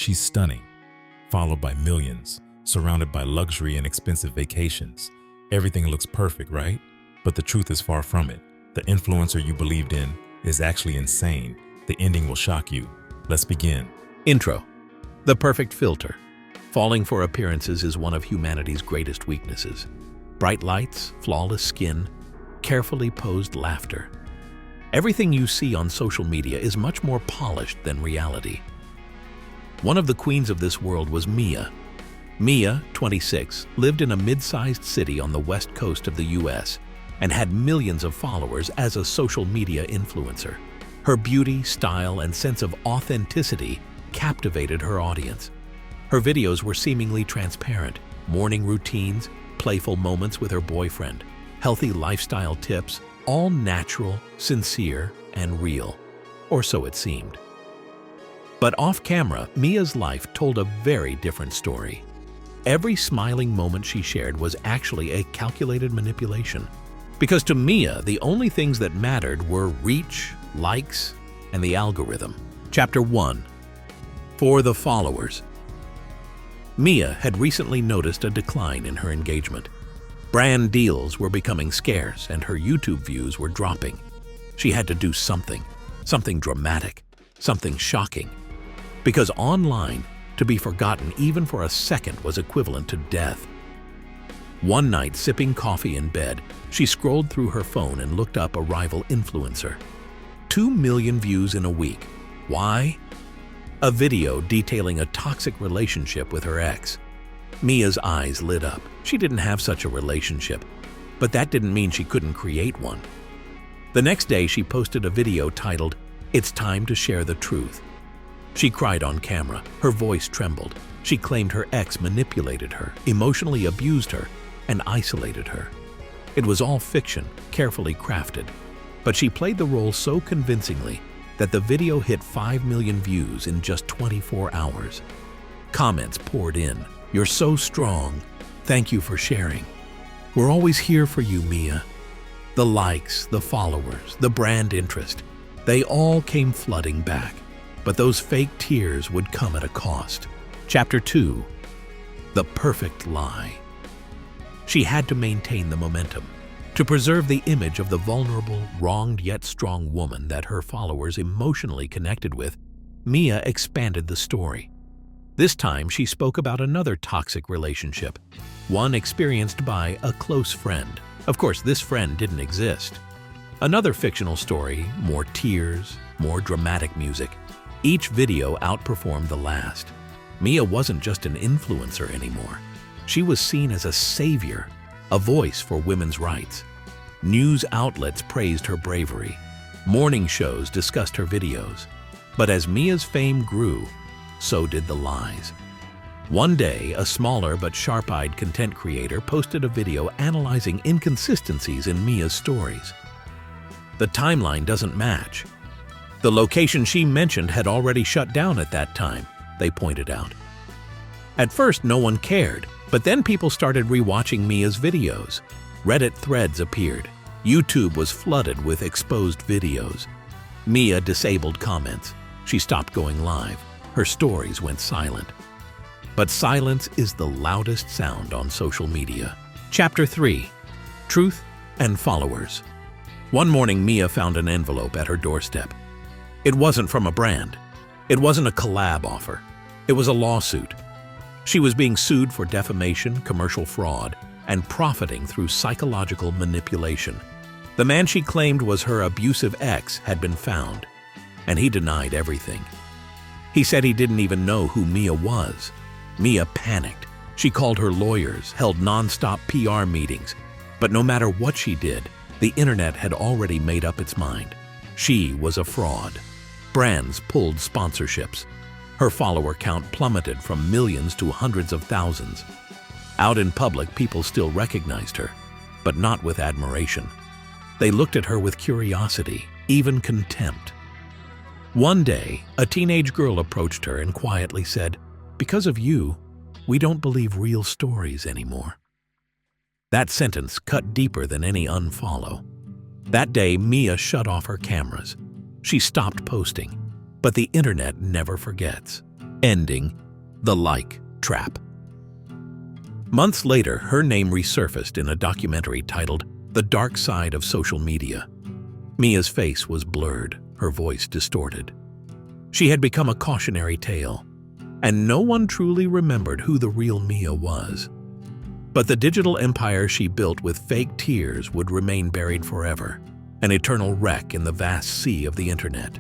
She's stunning, followed by millions, surrounded by luxury and expensive vacations. Everything looks perfect, right? But the truth is far from it. The influencer you believed in is actually insane. The ending will shock you. Let's begin. Intro. The perfect filter. Falling for appearances is one of humanity's greatest weaknesses. Bright lights, flawless skin, carefully posed laughter. Everything you see on social media is much more polished than reality. One of the queens of this world was Mia. Mia, 26, lived in a mid-sized city on the west coast of the US and had millions of followers as a social media influencer. Her beauty, style, and sense of authenticity captivated her audience. Her videos were seemingly transparent: morning routines, playful moments with her boyfriend, healthy lifestyle tips, all natural, sincere, and real. Or so it seemed. But off-camera, Mia's life told a very different story. Every smiling moment she shared was actually a calculated manipulation. Because to Mia, the only things that mattered were reach, likes, and the algorithm. Chapter 1. For the followers. Mia had recently noticed a decline in her engagement. Brand deals were becoming scarce and her YouTube views were dropping. She had to do something dramatic, something shocking. Because online, to be forgotten even for a second was equivalent to death. One night, sipping coffee in bed, she scrolled through her phone and looked up a rival influencer. 2 million views in a week. Why? A video detailing a toxic relationship with her ex. Mia's eyes lit up. She didn't have such a relationship, but that didn't mean she couldn't create one. The next day, she posted a video titled, "It's Time to Share the Truth." She cried on camera. Her voice trembled. She claimed her ex manipulated her, emotionally abused her, and isolated her. It was all fiction, carefully crafted. But she played the role so convincingly that the video hit 5 million views in just 24 hours. Comments poured in. "You're so strong. Thank you for sharing. We're always here for you, Mia." The likes, the followers, the brand interest, they all came flooding back. But those fake tears would come at a cost. Chapter 2. The perfect lie. She had to maintain the momentum, to preserve the image of the vulnerable, wronged yet strong woman that her followers emotionally connected with. Mia expanded the story. This time she spoke about another toxic relationship, one experienced by a close friend. Of course, this friend didn't exist. Another fictional story, more tears, more dramatic music. Each video outperformed the last. Mia wasn't just an influencer anymore. She was seen as a savior, a voice for women's rights. News outlets praised her bravery. Morning shows discussed her videos. But as Mia's fame grew, so did the lies. One day, a smaller but sharp-eyed content creator posted a video analyzing inconsistencies in Mia's stories. The timeline doesn't match. The location she mentioned had already shut down at that time, they pointed out. At first, no one cared, but then people started rewatching Mia's videos. Reddit threads appeared. YouTube was flooded with exposed videos. Mia disabled comments. She stopped going live. Her stories went silent. But silence is the loudest sound on social media. Chapter 3. Truth and Followers. One morning, Mia found an envelope at her doorstep. It wasn't from a brand. It wasn't a collab offer. It was a lawsuit. She was being sued for defamation, commercial fraud, and profiting through psychological manipulation. The man she claimed was her abusive ex had been found, and he denied everything. He said he didn't even know who Mia was. Mia panicked. She called her lawyers, held non-stop PR meetings. But no matter what she did, the internet had already made up its mind. She was a fraud. Brands pulled sponsorships. Her follower count plummeted from millions to hundreds of thousands. Out in public, people still recognized her, but not with admiration. They looked at her with curiosity, even contempt. One day, a teenage girl approached her and quietly said, "Because of you, we don't believe real stories anymore." That sentence cut deeper than any unfollow. That day, Mia shut off her cameras. She stopped posting, but the internet never forgets. ending the like trap. Months later, her name resurfaced in a documentary titled The Dark Side of Social Media. Mia's face was blurred, her voice distorted. She had become a cautionary tale, and no one truly remembered who the real Mia was. But the digital empire she built with fake tears would remain buried forever, an eternal wreck in the vast sea of the internet.